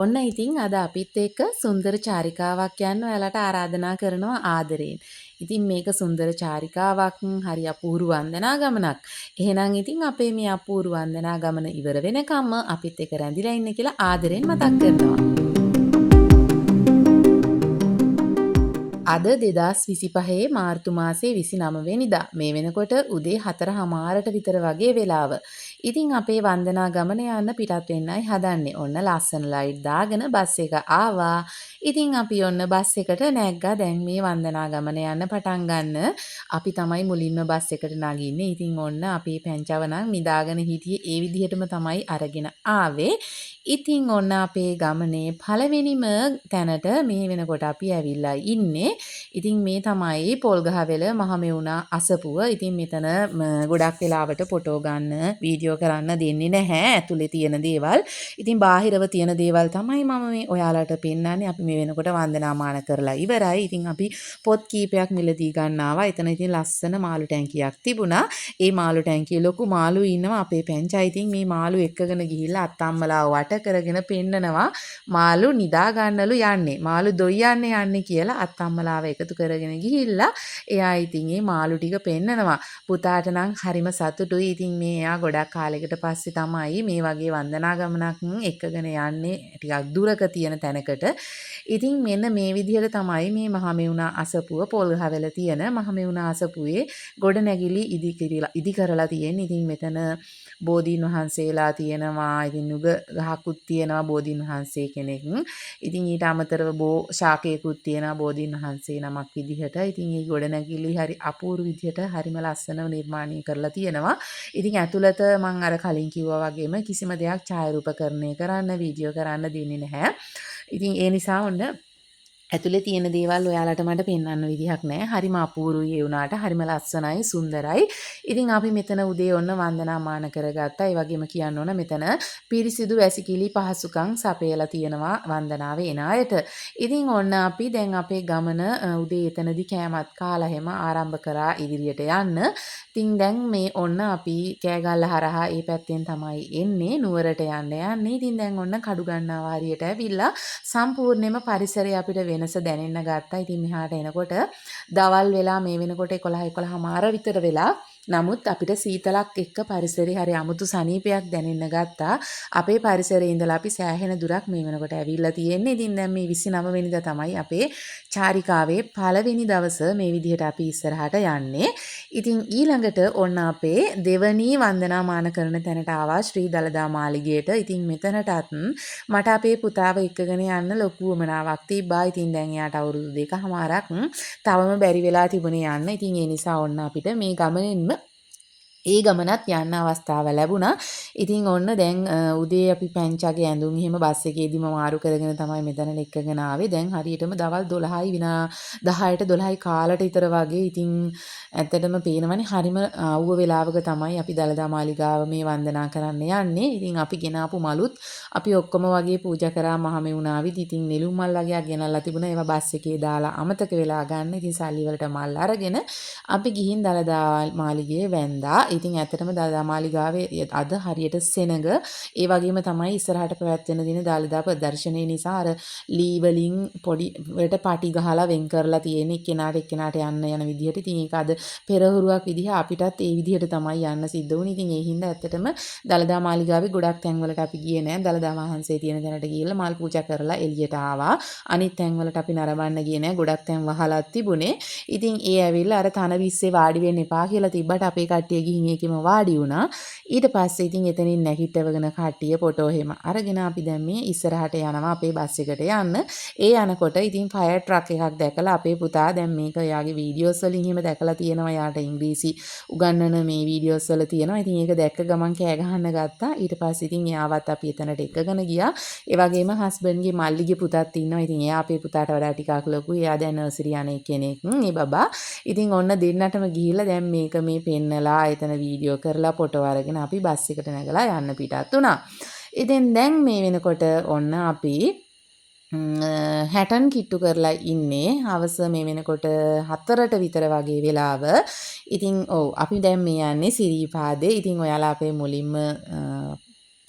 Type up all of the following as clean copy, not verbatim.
ඔන්න ඉතින් අද අපිත් එක්ක සුන්දර චාරිකාවක් යන්න ඔයාලට ආරාධනා කරනවා ආදරයෙන්. ඉතින් මේක සුන්දර චාරිකාවක් හරි අපූර්ව වන්දනා ගමනක්. එහෙනම් ඉතින් අපේ මේ අපූර්ව වන්දනා ගමන ඉවර වෙනකම්ම අපිත් එක්ක රැඳිලා ඉන්න කියලා ආදරෙන් මතක් කරනවා. අද 2025 මාර්තු මාසේ 29 වෙනිදා මේ වෙනකොට උදේ 4:00ට විතර වගේ වෙලාව. ඉතින් අපේ වන්දනා ගමන යන්න පිටත් වෙන්නයි හදන්නේ. ඔන්න ලස්සන ලයිට් දාගෙන බස් එක ආවා. ඉතින් අපි ඔන්න බස් එකට නැග්ගා. දැන් මේ වන්දනා ගමන යන්න පටන් ගන්න. අපි තමයි මුලින්ම බස් එකට නගින්නේ. ඉතින් ඔන්න අපේ පැංචව නම් නිදාගෙන හිටියේ ඒ විදිහටම තමයි අරගෙන ආවේ. ඉතින් ඔන්න අපේ ගමනේ පළවෙනිම තැනට මේ වෙනකොට අපි ඇවිල්ලා ඉන්නේ. ඉතින් මේ තමයි පොල්ගහවෙල මහමෙවුනා අසපුව. ඉතින් මෙතන ගොඩක් වෙලාවට ෆොටෝ ගන්න, වීඩියෝ කරන්න දෙන්නේ නැහැ. ඇතුලේ තියෙන දේවල්. ඉතින් බාහිරව තියෙන දේවල් තමයි මම මේ ඔයාලට පෙන්නන්නේ. අපි මේ වෙනකොට වන්දනාමාන කරලා ඉවරයි. ඉතින් අපි පොත් කීපයක් මිලදී ගන්න ආවා. එතන ඉතින් ලස්සන මාළු ටැංකියක් තිබුණා. ඒ මාළු ටැංකියේ ලොකු මාළු ඉන්නවා අපේ පැංචා. ඉතින් මේ මාළු එක්කගෙන ගිහිල්ලා අත්තම්මලා වට කරගෙන පෙන්නනවා මාළු නිදා ගන්නලු යන්නේ. මාළු දොයියන්නේ යන්නේ කියලා අත්තම්මලාව එකතු කරගෙන ගිහිල්ලා එයා ඉතින් මේ මාළු ටික පෙන්නනවා. පුතාට නම් හරිම සතුටුයි. ඉතින් මේ එයා ගොඩක් කාලයකට පස්සේ තමයි මේ වගේ වන්දනා ගමනක් එක්කගෙන යන්නේ ටිකක් දුරක තියෙන තැනකට. ඉතින් මෙන්න මේ විදිහට තමයි මේ මහමෙවුනා අසපුව පොල්ගහවෙල තියෙන මහමෙවුනා අසපුවේ ගොඩනැගිලි ඉදි කරලා තියෙන්නේ. ඉතින් මෙතන බෝධීන් වහන්සේලා තියෙනවා. ඉතින් නුග ගහකුත් තියෙනවා බෝධීන් වහන්සේ කෙනෙක්. ඉතින් ඊට අමතරව ශාකයකුත් තියෙනවා බෝධීන් වහන්සේ නමක් විදිහට. ඉතින් මේ ගොඩනැගිලි හරි අපූර්ව විදිහට හරිම ලස්සනව නිර්මාණය කරලා තියෙනවා. ඉතින් ඇතුළත මම අර කලින් කිව්වා වගේම කිසිම දෙයක් ඡායාරූපකරණය කරන්න, වීඩියෝ කරන්න දෙන්නේ නැහැ. ඉතින් ඒ නිසා ඔන්න ඇතුලේ තියෙන දේවල් ඔයාලට මට පෙන්වන්න විදිහක් නැහැ. හරිම අපූර්වයි ඒ වුණාට හරිම ලස්සනයි, සුන්දරයි. ඉතින් අපි මෙතන උදේ ඔන්න වන්දනාමාන කරගත්තා. ඒ වගේම කියන්න ඕන මෙතන පිරිසිදු වැසිකිලි පහසුකම් සපයලා තියෙනවා වන්දනාවේ එන අයට. ඉතින් ඔන්න අපි දැන් අපේ ගමන උදේ එතනදී කෑමත් කාලා හැම ආරම්භ කරා ඉදිරියට යන්න. ඉතින් දැන් මේ ඔන්න අපි කෑගල්ල හරහා ඒ පැත්තෙන් තමයි එන්නේ නුවරට යන්නේ. ඉතින් දැන් ඔන්න කඩු ගන්නවා හරියට ඇවිල්ලා සම්පූර්ණයෙන්ම පරිසරය අපිට වෙනස දැනෙන්න ගත්තා. ඉතින් මෙහාට එනකොට දවල් වෙලා මේ වෙනකොට 11:00 විතර වෙලා නමුත් අපිට සීතලක් එක්ක පරිසරේ හරි අමුතු සනීපයක් දැනෙන්න ගත්තා. අපේ පරිසරයේ ඉඳලා අපි සෑහෙන දුරක් මේ වෙනකොට ඇවිල්ලා තියෙන්නේ. ඉතින් දැන් මේ 29 වෙනිදා තමයි අපේ චාරිකාවේ පළවෙනි දවස මේ විදිහට අපි ඉස්සරහට යන්නේ. ඉතින් ඊළඟට ඔන්න අපේ දෙවනි වන්දනාමාන කරන තැනට ආවා ශ්‍රී දලදා මාලිගයට. ඉතින් මෙතනටත් මට අපේ පුතාව එක්කගෙන යන්න ලොකු උවමනාවක් තිබ්බා. ඉතින් දැන් එයාට අවුරුදු 2කමාරක් තවම බැරි වෙලා තිබුණේ යන්න. ඉතින් ඒ නිසා ඔන්න අපිට මේ ගමනින්ම ඒ ගමනත් යන්න අවස්ථාව ලැබුණා. ඉතින් ඔන්න දැන් උදේ අපි පැංචාගේ ඇඳුම් එහෙම බස් එකේදීම මාරු කරගෙන තමයි මෙතන එක්කගෙන ආවේ. දැන් හරියටම දවල් 12යි 10ට 12යි කාලට විතර වගේ. ඉතින් ඇත්තටම පේනවනේ හරිම ආවුව වෙලාවක තමයි අපි දලදා මාලිගාව මේ වන්දනා කරන්න යන්නේ. ඉතින් අපි ගෙනාපු මලුත් අපි ඔක්කොම වගේ පූජා කරා මහමෙවුනාවිත්. ඉතින් නෙළුම් මල් වගේක් ගෙනල්ලා තිබුණා. ඒවා බස් එකේ දාලා අමතක වෙලා ගන්න. ඉතින් සල්ලි වලට මල් අරගෙන අපි ගිහින් දලදා මාලිගයේ වැන්දා. ඉතින් ඇත්තටම දලදා මාලිගාවේ අද හරියට සෙනඟ ඒ වගේම තමයි ඉස්සරහට පැවැත්වෙන දින දලදා ප්‍රදර්ශනයේ නිසා අර ලී වලින් පොඩි වලට පාටි ගහලා වෙන් කරලා තියෙන එක්කෙනාට යන්න යන විදිහට. ඉතින් ඒක අද පෙරහුරුවක් විදිහ අපිටත් ඒ විදිහට තමයි යන්න සිද්ධ වුණේ. ඉතින් ඒ හින්දා ඇත්තටම දලදා මාලිගාවේ ගොඩක් තැන්වලට අපි ගියේ නෑ. දලදා වහන්සේ තියෙන තැනට ගිහිල්ලා මල් පූජා කරලා එළියට ආවා. අනිත් තැන්වලට අපි නරඹන්න ගියේ නෑ. ගොඩක් තැන් වහලා තිබුණේ. ඉතින් ඒ ඇවිල්ලා අර තනවිස්සේ වාඩි වෙන්න එපා කියලා තිබ්බට අපේ කට්ටිය ගිහින් ඒකෙම වාඩි වුණා. ඊට පස්සේ ඉතින් එතනින් නැගිටවගෙන කට්ටිය ෆොටෝ එහෙම අරගෙන අපි දැන් මේ ඉස්සරහට යනවා අපේ බස් එකට යන්න. ඒ යනකොට ඉතින් ෆයර් ට්‍රක් එකක් දැකලා අපේ පුතා දැන් මේක එයාගේ වීඩියෝස් වලින් එහෙම දැකලා තියෙනවා. යාට ඉංග්‍රීසි උගන්වන මේ වීඩියෝස් වල තියෙනවා. ඉතින් ඒක දැක්ක ගමන් කෑ ගහන්න ගත්තා. ඊට පස්සේ ඉතින් එයාවත් අපි එතනට එක්කගෙන ගියා. ඒ වගේම හස්බන්ඩ්ගේ මල්ලිගේ පුතත් ඉන්නවා. ඉතින් එයා අපේ පුතාට වඩා ටිකක් ලොකුයි. එයා දැන් නර්සරි යන කෙනෙක්. ඒ බබා. ඉතින් ඔන්න දෙන්නටම ගිහිල්ලා දැන් මේක මේ පෙන්නලා එතන වීඩියෝ කරලා ෆොටෝ අරගෙන අපි බස් එකට නැගලා යන්න පිටත් වුණා. ඉතින් දැන් මේ වෙනකොට ඔන්න අපි හැටන් කිට්ටු කරලා ඉන්නේ හවස මේ වෙනකොට 4ට විතර වගේ වෙලාව. ඉතින් ඔව් අපි දැන් මේ යන්නේ සිරිපාදේ. ඉතින් ඔයාලා අපේ මුලින්ම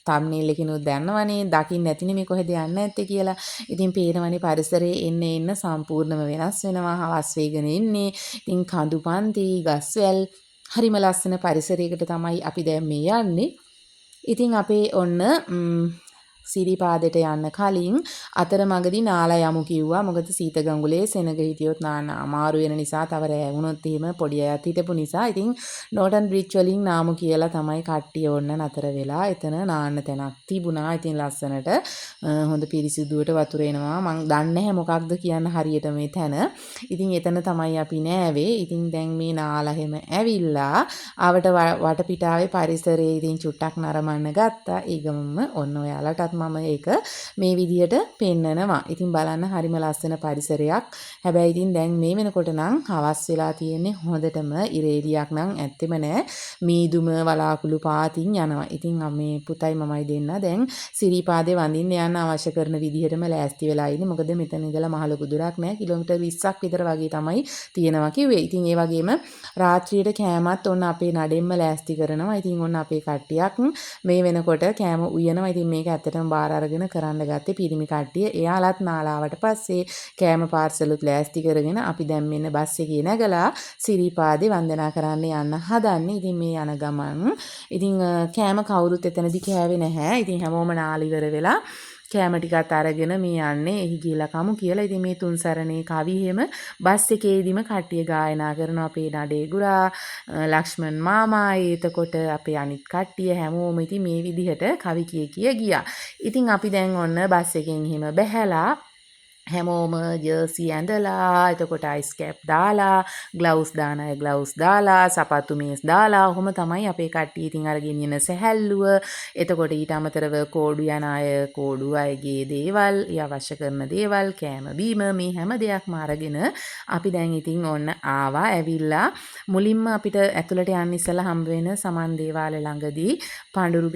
තම්නේල් එකකිනුත් දන්නවනේ දකින්න නැතිනේ මේ කොහෙද යන්නේ නැත්තේ කියලා. ඉතින් පේනවනේ පරිසරයේ එන්න සම්පූර්ණම වෙනස් වෙනවා. හවස් වේගන එන්නේ. ඉතින් කඳු පන්ති, ගස්වැල් හරිම ලස්සන පරිසරයකට තමයි අපි දැන් මේ යන්නේ. ඉතින් අපේ ඔන්න සිරිපාදෙට යන්න කලින් අතරමඟදී නාලා යමු කිව්වා. මොකද සීත ගඟුලේ සෙනග හිටියොත් නාන්න අමාරු වෙන නිසා තව රෑ වුණොත් එහෙම පොඩි අයත් හිටපු නිසා ඉතින් නෝටන් බ්‍රිජ් වලින් නාමු කියලා තමයි කට්ටිය ඔන්න නතර වෙලා එතන නාන්න තැනක් තිබුණා. ඉතින් ලස්සනට හොඳ පිරිසිදුවට වතුර එනවා. මං දන්නේ නැහැ මොකක්ද කියන්න හරියට මේ තැන. ඉතින් එතන තමයි අපි නෑවේ. ඉතින් දැන් මේ නාලා හැම ඇවිල්ලා ආවට වටපිටාවේ පරිසරයේ ඉතින් චුට්ටක් නරඹන්න ගත්තා. ඒ ගමම ඔන්න ඔයාලටත් මම ඒක මේ විදියට පෙන්නනවා. ඉතින් බලන්න හරිම ලස්සන පරිසරයක්. හැබැයි ඉතින් දැන් මේ වෙනකොට නම් හවස් වෙලා තියෙන්නේ හොඳටම ඉරේලියක් නම් ඇත්තෙම නෑ. මීදුම වලාකුළු පාතින් යනවා. ඉතින් මේ පුතයි මමයි දෙන්න දැන් සිරිපාදේ වඳින්න යන්න අවශ්‍ය කරන විදිහටම ලෑස්ති වෙලා ඉන්නේ. මොකද මෙතන ඉඳලා මහ ලොකු දුරක් නෑ. කිලෝමීටර් 20ක් විතර වගේ තමයි තියෙනවා කිව්වේ. ඉතින් ඒ වගේම රාත්‍රියට කෑමත් ඔන්න අපේ නඩෙන්ම ලෑස්ති කරනවා. ඉතින් ඔන්න අපේ කට්ටියක් මේ වෙනකොට කෑම උයනවා. ඉතින් මේක ඇත්තටම බාර අරගෙන කරන්න ගත්තේ පිරිමි කට්ටිය. එයාලත් නාලාවට පස්සේ කෑම පාර්සලුත් ලෑස්ති කරගෙන අපි දැන් මෙන්න බස් එකේ නැගලා සිරිපාදේ වන්දනා කරන්න යන්න හදන්නේ. ඉතින් මේ යන ගමන් ඉතින් කෑම කවුරුත් එතනදි කෑවේ නැහැ. ඉතින් හැමෝම නාල ඉවර වෙලා කෑම ටිකත් අරගෙන මේ යන්නේ එහි ගිහලා කමු කියලා. ඉතින් මේ තුන් සරණේ කවි හැම බස් එකේදීම කට්ටිය ගායනා කරනවා. අපේ නඩේ ගුරා, ලක්ෂ්මන් මාමා, එතකොට අපේ අනිත් කට්ටිය හැමෝම ඉතින් මේ විදිහට කවි කිය ගියා. ඉතින් අපි දැන් ඔන්න බස් එකෙන් එහෙම බැහැලා හැමෝම ජර්සි ඇඳලා එතකොට අයිස් කැප් දාලා ග්ලව්ස් දාන අය ග්ලව්ස් දාලා සපත්තු මේස් දාලා ඔහොම තමයි අපේ කට්ටිය ඉතින් අරගෙන යන සැහැල්ලුව. එතකොට ඊට අමතරව කෝඩු යන අය කෝඩු අයගේ දේවල් අවශ්‍ය කරන දේවල් කෑම බීම මේ හැම දෙයක්ම අරගෙන අපි දැන් ඉතින් ඔන්න ආවා. ඇවිල්ලා මුලින්ම අපිට ඇතුළට යන්න ඉස්සලා හම්බ වෙන සමන් දේවාලය ළඟදී පඳුරු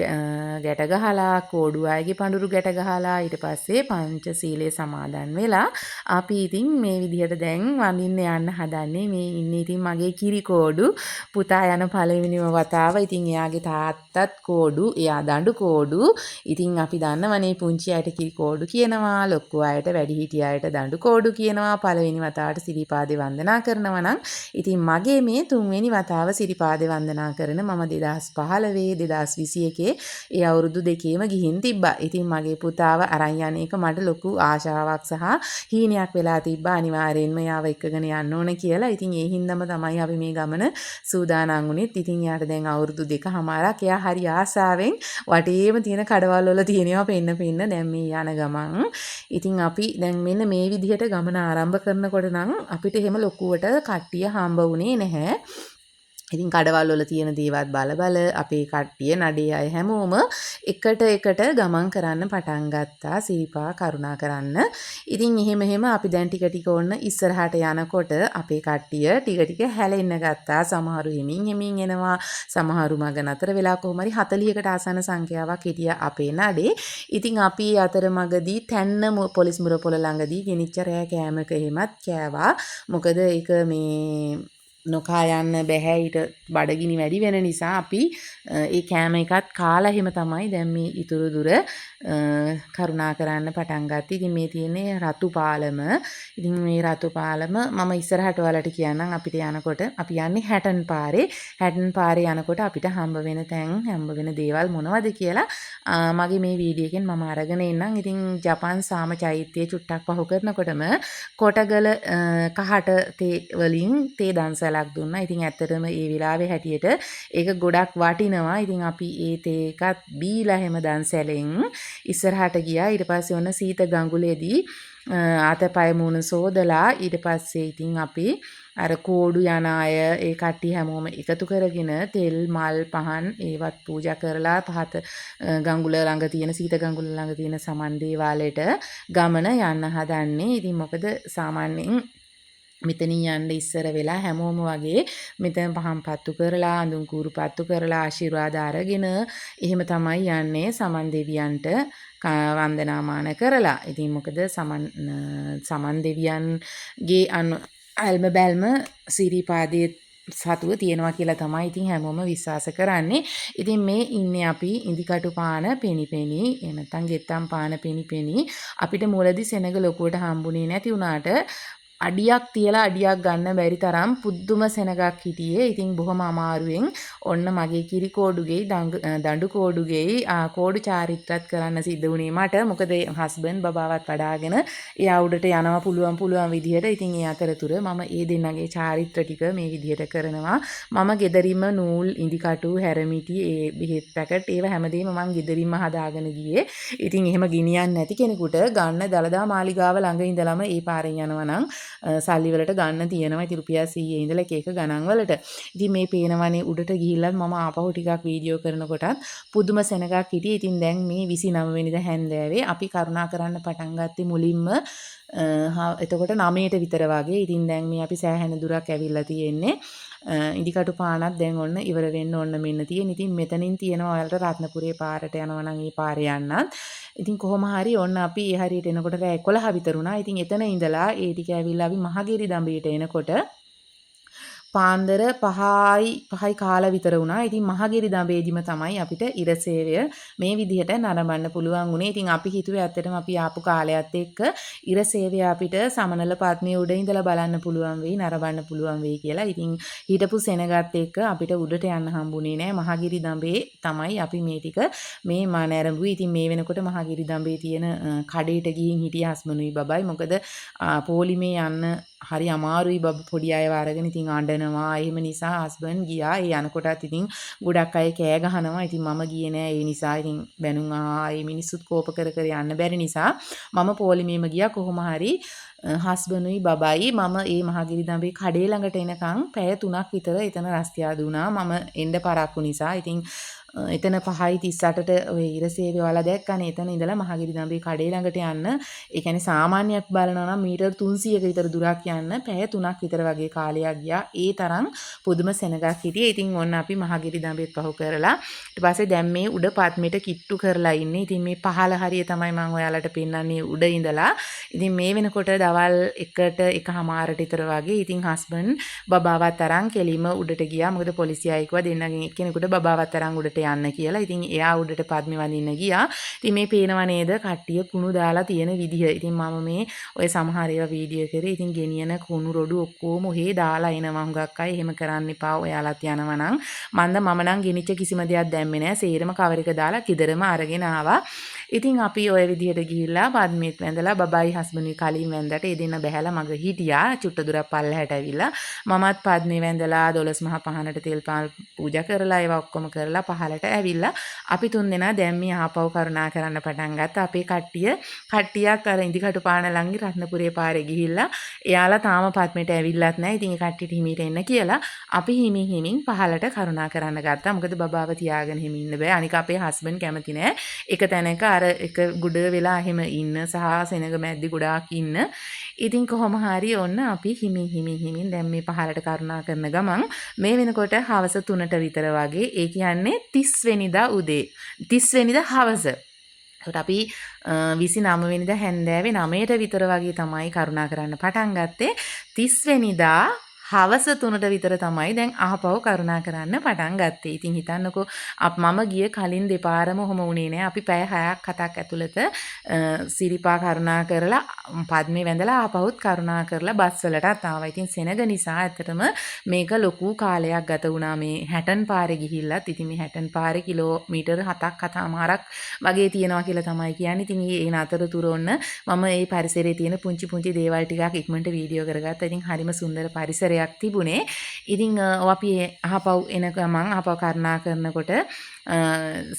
ගැට ගහලා කෝඩු අයගේ පඳුරු ගැට ගහලා ඊට පස්සේ පංචශීලයේ සමාදන් වෙලා අපි ඉතින් මේ විදිහට දැන් වඳින්න යන්න හදන්නේ. මේ ඉන්නේ ඉතින් මගේ කිරි කෝඩු පුතා යන පළවෙනිම වතාව. ඉතින් එයාගේ තාත්තත් කෝඩු, එයා දඬු කෝඩු. ඉතින් අපි දන්නවනේ පුංචි අයට කිරි කෝඩු කියනවා, ලොකු අයට වැඩිහිටි අයට දඬු කෝඩු කියනවා. පළවෙනි වතාවට සිරිපාදේ වන්දනා කරනවා නම් ඉතින් මගේ මේ තුන්වෙනි වතාව සිරිපාදේ වන්දනා කරන මම 2015 2021 ඒ අවුරුදු දෙකේම ගිහින් තිබ්බා. ඉතින් මගේ පුතාව අරන් යන එක මට ලොකු ආශාවක් සහ හීනයක් වෙලා තිබ්බා. අනිවාර්යෙන්ම යාව එක්කගෙන යන්න ඕන කියලා. ඉතින් ඒ හින්දාම තමයි අපි මේ ගමන සූදානම් වුණෙත්. ඉතින් යාට දැන් අවුරුදු 2කමාරක්. එයා හරි ආසාවෙන් වටේම තියෙන කඩවල් වල තියෙනවා පෙන්න දැන් මේ යන ගමන්. ඉතින් අපි දැන් මෙන්න මේ විදිහට ගමන ආරම්භ කරනකොට නම් අපිට එහෙම ලොකුවට කට්ටිය හම්බ වුණේ නැහැ. ඉතින් කඩවල් වල තියෙන දේවත් බල අපේ කට්ටිය නඩේ අය හැමෝම එකට ගමන් කරන්න පටන් ගත්තා සිරිපා කරුණා කරන්න. ඉතින් එහෙම අපි දැන් ටික ඔන්න ඉස්සරහට යනකොට අපේ කට්ටිය ටික හැලෙන්න ගත්තා. සමහරු හිමින් එනවා, සමහරු මග නතර වෙලා කොහොම හරි 40කට ආසන්න සංඛ්‍යාවක් හිටියා අපේ නඩේ. ඉතින් අපි අතරමඟදී තැන්න පොලිස් මුරපොළ ළඟදී ගෙනිච්ච රෑ කෑමක එහෙමත් කෑවා. මොකද ඒක මේ නොකා යන්න බැහැ ඊට බඩගිනි වැඩි වෙන නිසා අපි ඒ කෑම එකත් කාලා එහෙම තමයි දැන් මේ ඉතුරු දුර කරුණා කරන්න පටන් ගත්තී. ඉතින් මේ තියෙන්නේ රතු පාලම. ඉතින් මේ රතු පාලම මම ඉස්සරහට ඔයාලට කියන්නම්. අපිට යනකොට අපි යන්නේ හැටන් පාරේ. හැටන් පාරේ යනකොට අපිට හම්බ වෙන තැන් හම්බ වෙන දේවල් මොනවද කියලා මගේ මේ වීඩියෝ එකෙන් මම අරගෙන එන්නම්. ඉතින් ජපාන් සාම චෛත්‍යය චුට්ටක් පහු කරනකොටම කොටගල කහට තේ වලින් තේ දන්සලක් දුන්නා. ඉතින් ඇත්තටම ඒ වෙලාවේ හැටියට ඒක ගොඩක් වටිනවා. ඉතින් අපි ඒ තේ එකත් බීලා හැම දන්සලෙන් ඉස්සරහට ගියා. ඊට පස්සේ ඔන්න සීත ගඟුලේදී අතපය මූණ සෝදලා ඊට පස්සේ ඉතින් අපි අර කෝඩු යන අය ඒ කට්ටිය හැමෝම එකතු කරගෙන තෙල් මල් පහන් ඒවත් පූජා කරලා පහත ගඟුල ළඟ තියෙන සීත ගඟුල ළඟ තියෙන සමන් දේවාලයට ගමන යන්න හදන්නේ. ඉතින් මොකද සාමාන්‍යයෙන් මෙතනින් යන්න ඉස්සර වෙලා හැමෝම වගේ මෙතන පහන් පත්තු කරලා අඳුන් කූරු පත්තු කරලා ආශිර්වාද අරගෙන එහෙම තමයි යන්නේ සමන් දෙවියන්ට වන්දනාමාන කරලා. ඉතින් මොකද සමන් දෙවියන්ගේ අල්ම බැල්ම සිරිපාදේ සතුව තියෙනවා කියලා තමයි ඉතින් හැමෝම විශ්වාස කරන්නේ. ඉතින් මේ ඉන්නේ අපි ඉදිකටු පාන පෙනිපෙනි එහෙම නැත්නම් ගෙත්තම් පාන පෙනිපෙනි අපිට මුලදී සෙනග ලොකුවට හම්බුනේ නැති වුණාට අඩියක් තියලා අඩියක් ගන්න බැරි තරම් පුදුම සෙනගක් හිටියේ. ඉතින් බොහොම අමාරුවෙන් ඔන්න මගේ කිරි කෝඩුගේ දඬු කෝඩුගේ කෝඩු චාරිත්‍රාත් කරන්න සිද්ධ වුණේ මට. මොකද හස්බන්ඩ් බබාවත් වඩාගෙන එයා උඩට යනවා පුළුවන් විදිහට. ඉතින් ඒ අතරතුර මම ඒ දෙන්නගේ චාරිත්‍ර ටික මේ විදිහට කරනවා. මම ගෙදරින්ම නූල් ඉදිකටු හැරමිටි ඒ බෙහෙත් පැකට් ඒව හැමදේම මම ගෙදරින්ම හදාගෙන ගියේ. ඉතින් එහෙම ගිනියන්නේ නැති කෙනෙකුට ගන්න දලදා මාලිගාව ළඟ ඉඳලම ඒ පාරෙන් යනවා නම් සල්ලි වලට ගන්න තියෙනවා. ඉතින් රුපියල් 100 ඉඳලා එක එක ගණන් වලට. ඉතින් මේ පේනවනේ උඩට ගිහිල්ලා මම ආපහු ටිකක් වීඩියෝ කරනකොටත් පුදුම සෙනගක් හිටියේ. ඉතින් දැන් මේ 29 වෙනිදා හැන්දෑවේ අපි කරුණා කරන්න පටන් ගත්තේ මුලින්ම එතකොට 9ට විතර වගේ. ඉතින් දැන් මේ අපි සෑහෙන දුරක් ඇවිල්ලා තියෙන්නේ. ඉදිකටු පානක් දැන් ඔන්න ඉවර වෙන්න ඔන්න මෙන්න තියෙන. ඉතින් මෙතනින් තියෙනවා ඔයාලට රත්නපුරේ පාරට යනවා නම් ඒ පාරේ යන්නත්. ඉතින් කොහොම හරි ඔන්න අපි ඒ හරියට එනකොට රෑ 11 විතර වුණා. ඉතින් එතන ඉඳලා ඒ ටික ඇවිල්ලා අපි මහගිරි දඹේට එනකොට පාන්දර 5යි කාලා විතර වුණා. ඉතින් මහගිරි දඹේදිම තමයි අපිට ඉර සේවය මේ විදිහට නරඹන්න පුළුවන් වුණේ. ඉතින් අපි හිතුවේ ඇත්තටම අපි ආපු කාලයත් එක්ක ඉර සේවය අපිට සමනල පත්මේ උඩ ඉඳලා බලන්න පුළුවන් වෙයි, නරඹන්න පුළුවන් වෙයි කියලා. ඉතින් හිටපු සෙනගත් එක්ක අපිට උඩට යන්න හම්බුනේ නෑ. මහගිරි දඹේ තමයි අපි මේ ටික මේ නරඹුවේ. ඉතින් මේ වෙනකොට මහගිරි දඹේ තියෙන කඩේට ගිහින් හිටිය හස්බනුයි බබයි. මොකද පොලිමේ යන්න හරි අමාරුයි පොඩි අයව අරගෙන. ඉතින් අඬනවා. එහෙම නිසා හස්බන්ඩ් ගියා. ඒ යනකොටත් ඉතින් ගොඩක් අය කෑ ගහනවා. ඉතින් මම ගියේ නෑ. ඒ නිසා ඉතින් බැනුම් ඒ මිනිස්සුත් කෝප කර යන්න බැරි නිසා මම පොලිමේම ගියා. කොහොම හරි හස්බන්ඩ්ුයි බබයි මම ඒ මහගිරි දඹේ කඩේ ළඟට එනකන් පැය 3ක් විතර එතන රස්තියාදු වුණා. මම එන්න පරක්කු නිසා. ඉතින් එතන 5:38ට ඔය ඉර සේවය වල දැක්කනේ. එතන ඉඳලා මහගිරි දඹේ කඩේ ළඟට යන්න, ඒ කියන්නේ සාමාන්‍යයක් බලනවා නම් මීටර් 300ක විතර දුරක් යන්න පැය 3ක් විතර වගේ කාලයක් ගියා. ඒ තරම් පුදුම සෙනගක් හිටියේ. ඉතින් ඔන්න අපි මහගිරි දඹේත් පහු කරලා ඊට පස්සේ දැන් මේ උඩ පත්මෙට කිට්ටු කරලා ඉන්නේ. ඉතින් මේ පහළ හරිය තමයි මම ඔයාලට පෙන්නන්නේ උඩ ඉඳලා. ඉතින් මේ වෙනකොට දවල් 1:00ට විතර වගේ. ඉතින් හස්බන්ඩ් බබාවත් අරන් කෙලිම උඩට ගියා. මොකද පොලිසිය අයෙකුවා දෙන්නගෙන් එක්කෙනෙකුට බබාවත් අරන් උඩට යන්න කියලා. ඉතින් එයා උඩට පද්මි වඳින්න ගියා. ඉතින් මේ පේනව නේද කට්ටිය කුණු දාලා තියෙන විදිහ. ඉතින් මම මේ ඔය සමහර ඒවා වීඩියෝ කරේ. ඉතින් ගෙනියන කුණු රොඩු ඔක්කොම ඔහේ දාලා එනවා. හුඟක් අය එහෙම කරන්න එපා. ඔයාලත් යනවා නම් මම නම් ගෙනිච්ච කිසිම දෙයක් දැම්මේ නැහැ. සේරම කවර එක දාලා කිදරම අරගෙන ආවා. ඉතින් අපි ඔය විදිහට ගිහිල්ලා පද්මිත් වැඳලා බබයි හස්බන්ඩ්ුයි කලින් වැඳලා ඒ දෙන්න බැහැලා මග හිටියා. චුට්ට දුරක් පල්ලහැට ඇවිල්ලා මමත් පද්මේ වැඳලා 12 මහා පහනට තෙල් පාල් පූජා කරලා ඒවා ඔක්කොම කරලා පහලට ඇවිල්ලා අපි තුන් දෙනා දැන් මේ ආපහු කරුණා කරන්න පටන් ගත්තා. අපේ කට්ටියක් අර ඉදිකටු පාන ළඟින් රත්නපුරේ පාරේ ගිහිල්ලා එයාලා තාම පත්මෙට ඇවිල්ලත් නැහැ. ඉතින් ඒ කට්ටියට හිමීට එන්න කියලා අපි හිමින් පහලට කරුණා කරන්න ගත්තා. මොකද බබාව තියාගෙන හිමින් ඉන්න බෑ. අනික අපේ හස්බන්ඩ් කැමති නෑ එක තැනක අර එක ගුඩ වෙලා එහෙම ඉන්න සහ සෙනග මැද්දේ ගොඩාක් ඉන්න. ඉතින් කොහොම හරි ඔන්න අපි හිමින් දැන් මේ පහලට කරුණා කරන ගමන් මේ වෙනකොට හවස 3ට විතර වගේ. ඒ කියන්නේ 30 වෙනිදා උදේ 30 වෙනිදා හවස. ඒකට අපි 29 වෙනිදා හැන්දෑවේ 9ට විතර වගේ තමයි කරුණා කරන්න පටන් ගත්තේ. 30 වෙනිදා හවස 3ට විතර තමයි දැන් ආපහු කරුණා කරන්න පටන් ගත්තේ. ඉතින් හිතන්නකෝ මම ගිය කලින් දෙපාරම ඔහොම වුණේ නෑ. අපි පැය 6ක් 7ක් ඇතුළත සිරිපා කරුණා කරලා පද්මේ වැඳලා ආපහුත් කරුණා කරලා බස් වලටත් ආවා. ඉතින් සෙනග නිසා ඇත්තටම මේක ලොකු කාලයක් ගත වුණා මේ හැටන් පාරේ ගිහිල්ලත්. ඉතින් මේ හැටන් පාරේ කිලෝමීටර් 7ක් වගේ තියෙනවා කියලා තමයි කියන්නේ. ඉතින් ඒ නතරතුර ඔන්න මම මේ පරිසරයේ තියෙන පුංචි දේවල් ටිකක් ඉක්මනට වීඩියෝ කරගත්තා. ඉතින් හරිම සුන්දර පරිසරයක් තිබුණේ. ඉතින් අපි ආපහු එන ගමන් ආපහු කරුණා කරනකොට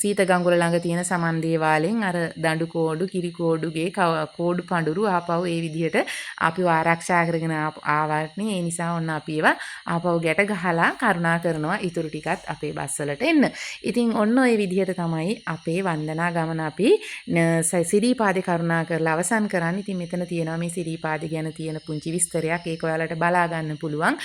සීත ගඟුල ළඟ තියෙන සමන් දේවාලෙන් අර දඬු කෝඩු කිරි කෝඩුගේ කෝඩු පඳුරු ආපහු ඒ විදිහට අපිව ආරක්ෂා කරගෙන ආවත්නේ. ඒ නිසා ඔන්න අපි ඒවා ආපහු ගැට ගහලා කරුණා කරනවා ඊටු ටිකත් අපේ බස් වලට එන්න. ඉතින් ඔන්න ඔය විදිහට තමයි අපේ වන්දනා ගමන අපි සිරිපාදේ කරුණා කරලා අවසන් කරන්නේ. ඉතින් මෙතන තියෙනවා මේ සිරිපාදේ ගැන තියෙන පුංචි විස්තරයක්. ඒක ඔයාලට බලා ගන්න පුළුවන්.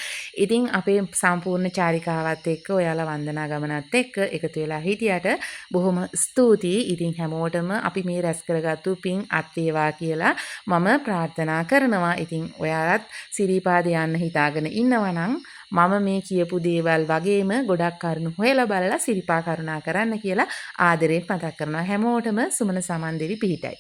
ඉතින් අපේ සම්පූර්ණ චාරිකාවත් එක්ක ඔයාලා වන්දනා ගමනත් එක්ක එකතු වෙලා හිටියට බොහොම ස්තුතියි. ඉතින් හැමෝටම අපි මේ රැස් කරගත්තු පින් අත් වේවා කියලා මම ප්‍රාර්ථනා කරනවා. ඉතින් ඔයාලත් සිරිපාදේ යන්න හිතාගෙන ඉන්නවා නම් මම මේ කියපු දේවල් වගේම ගොඩක් කරුණු හොයලා බලලා සිරිපා කරුණා කරන්න කියලා ආදරෙන් මතක් කරනවා. හැමෝටම සුමන සමන්දෙවි පිහිටයි.